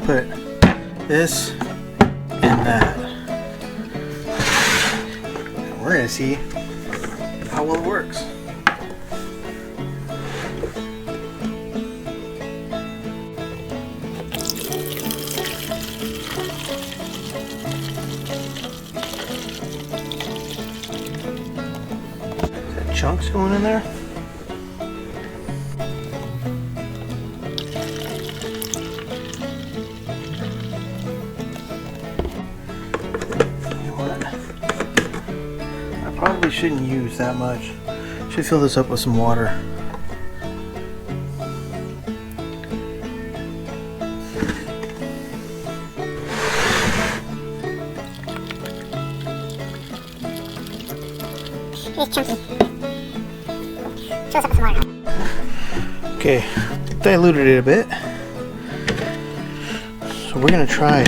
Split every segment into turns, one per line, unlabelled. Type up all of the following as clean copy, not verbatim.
Put this and that. We're gonna see how well it works. Is that chunks going in there? Probably shouldn't use that much. Should fill this up with some water.
It's chunky. Fill us up with some water.
Okay, diluted it a bit. So we're gonna try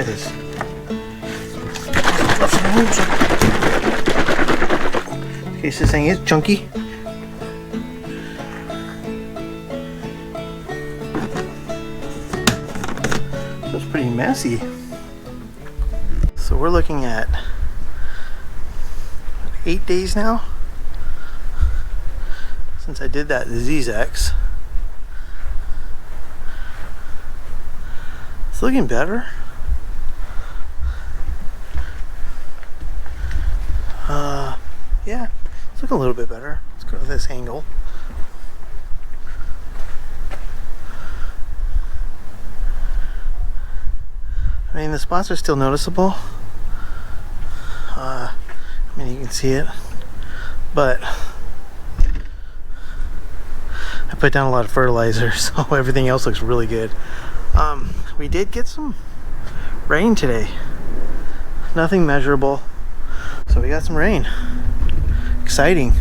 this. In case this thing is chunky. So it's pretty messy. So we're looking at 8 days now since I did that DiseaseEx. It's looking better. Yeah, it's looking a little bit better. Let's go to this angle. I mean, the spots are still noticeable. I mean, you can see it, but I put down a lot of fertilizer, so everything else looks really good. We did get some rain today. Nothing measurable, so we got some rain. Exciting.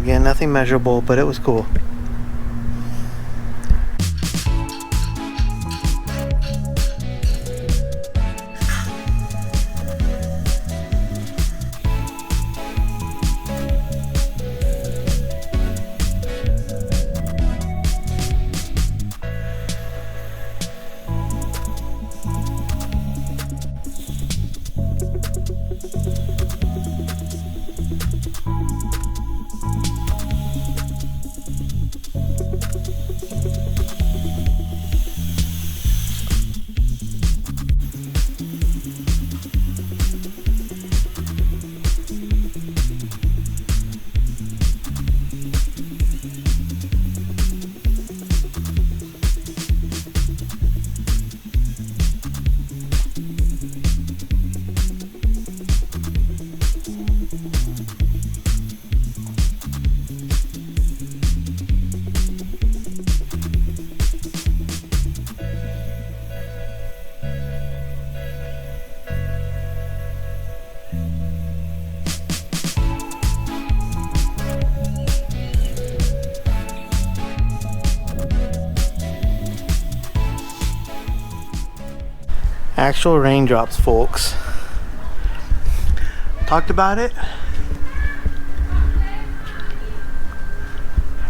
Again, nothing measurable, but it was cool. Actual raindrops, folks. Talked about it,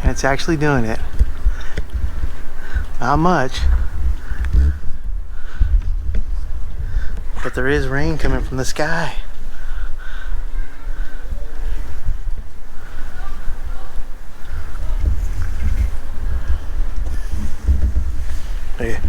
and it's actually doing it. Not much, but there is rain coming from the sky. Okay.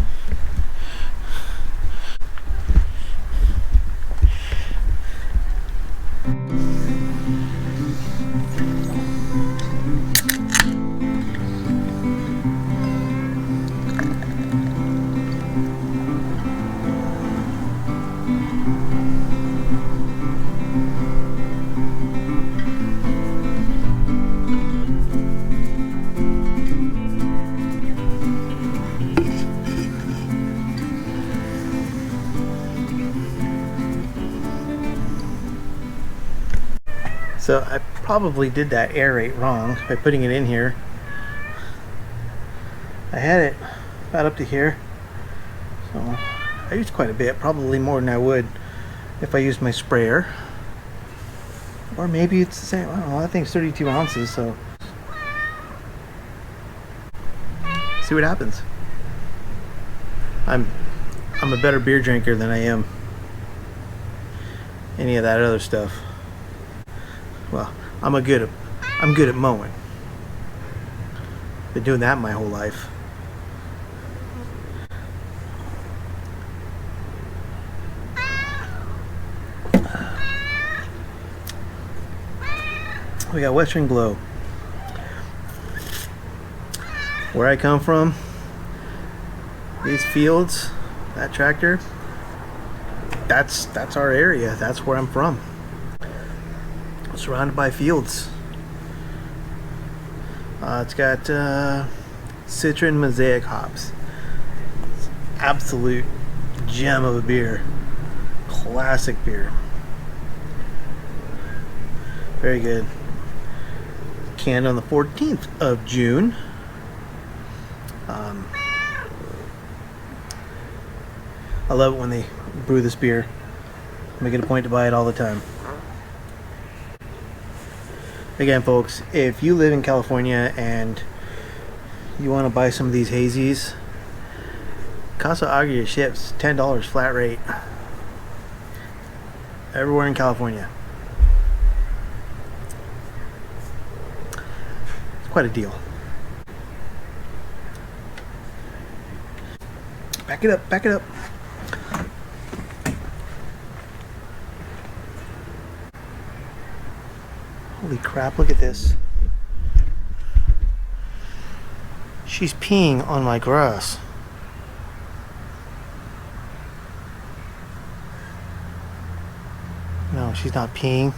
So I probably did that aerate wrong by putting it in here. I had it about up to here, so I used quite a bit, probably more than I would if I used my sprayer. Or maybe it's the same. I don't know. I think it's 32 ounces, so see what happens. I'm a better beer drinker than I am any of that other stuff. Well, I'm good at mowing. Been doing that my whole life. We got Western Glow. Where I come from, these fields, that tractor, that's our area. That's where I'm from. I'm surrounded by fields. It's got Citron Mosaic hops. It's absolute gem of a beer. Classic beer. Very good. Canned on the 14th of June. I love it when they brew this beer. Make it a point to buy it all the time. Again, folks, if you live in California and you want to buy some of these hazies, Casa Agria ships $10 flat rate everywhere in California. It's quite a deal. Back it up, back it up. Holy crap, look at this. She's peeing on my grass. No, she's not peeing.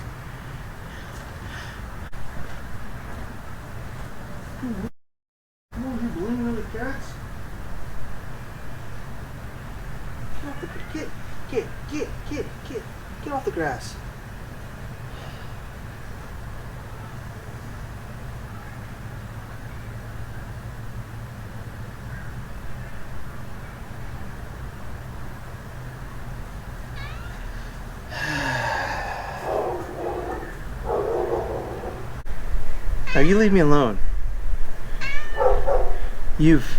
Get off the grass. Now you leave me alone. You've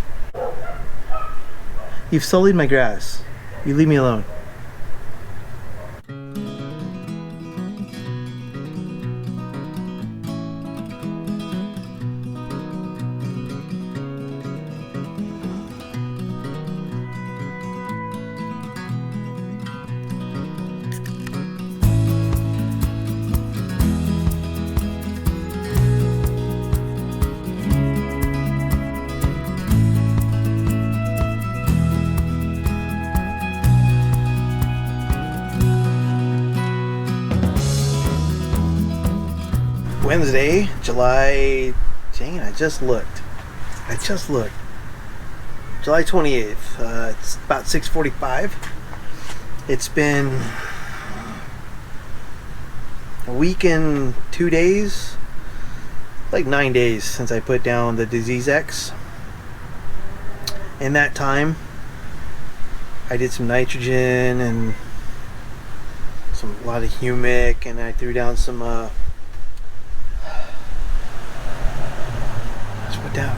sullied my grass. You leave me alone. Wednesday, July, dang it, I just looked. July 28th, it's about 6:45. It's been a week and 2 days, like 9 days since I put down the DiseaseEx. In that time, I did some nitrogen and a lot of humic, and I threw down some down.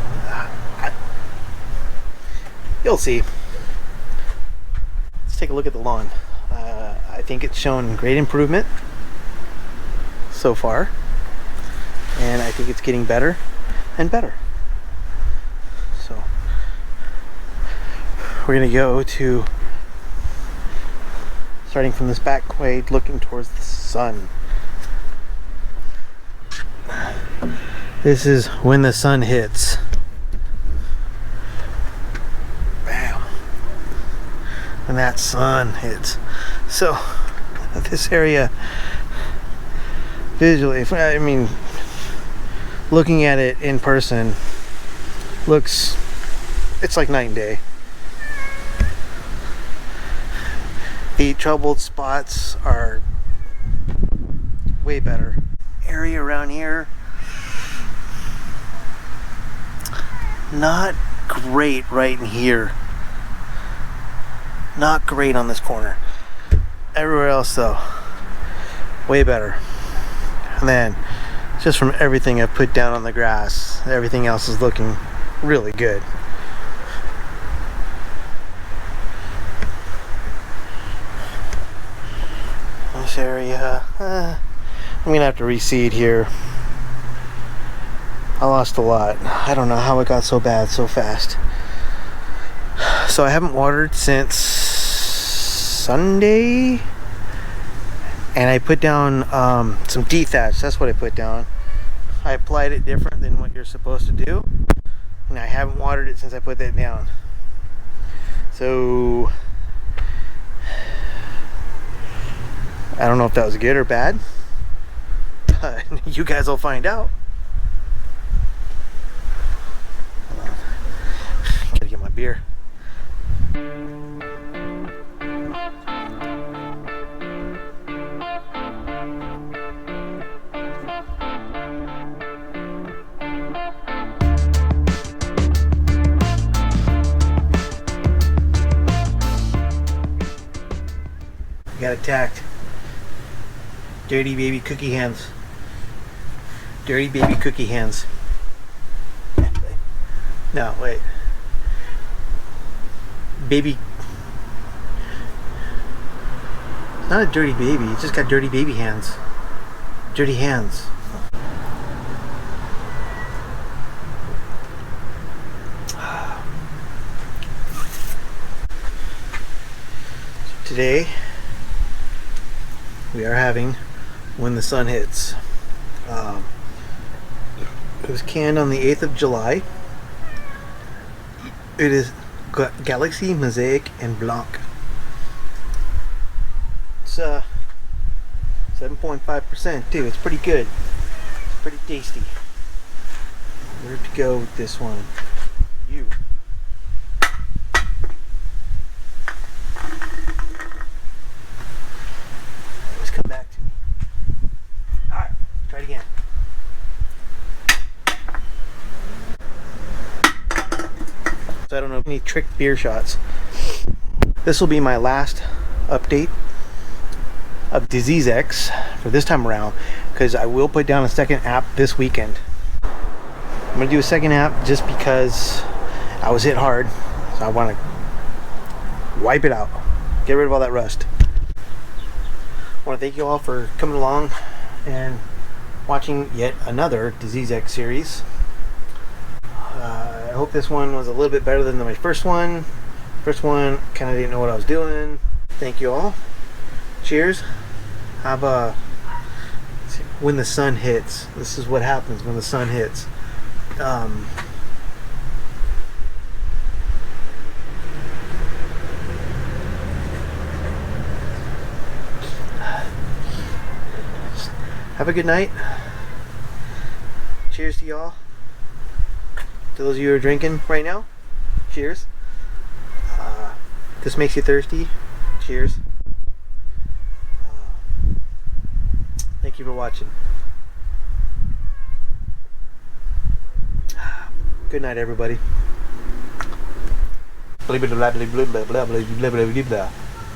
You'll see. Let's take a look at the lawn. I think it's shown great improvement so far, and I think it's getting better and better. So we're gonna go to, starting from this back way, looking towards the sun. This is when the sun hits. Bam. When that sun hits. So, this area, visually, I mean, looking at it in person, it's like night and day. The troubled spots are way better. Area around here, not great right in here. Not great on this corner. Everywhere else though, way better. And then just from everything I've put down on the grass, everything else is looking really good. This area, I'm gonna have to reseed here. I lost a lot. I don't know how it got so bad so fast. So I haven't watered since Sunday, and I put down some D-Thatch. That's what I put down. I applied it different than what you're supposed to do, and I haven't watered it since I put that down. So I don't know if that was good or bad, but you guys will find out. Hold on. Gotta get my beer. Got attacked. Dirty baby cookie hands. Dirty baby cookie hands. No, wait. Baby. It's not a dirty baby. It's just got dirty baby hands. Dirty hands. Today we are having When the Sun Hits. It was canned on the 8th of July. It is Galaxy, Mosaic, and Blanc. It's 7.5% too. It's pretty good. It's pretty tasty. Where to go with this one? You. Come back to me. Alright, try it again. So I don't know any trick beer shots. This will be my last update of DiseaseEx for this time around, because I will put down a second app this weekend. I'm going to do a second app just because I was hit hard, so I want to wipe it out, get rid of all that rust. I want to thank you all for coming along and watching yet another DiseaseEx series. I hope this one was a little bit better than my first one. First one, kind of didn't know what I was doing. Thank you all. Cheers. Have a When the Sun Hits. This is what happens when the sun hits. Have a good night. Cheers to y'all. To those of you who are drinking right now, cheers. This makes you thirsty. Cheers. Thank you for watching. Good night, everybody. Blah blah blah blah blah blah blah blah blah blah.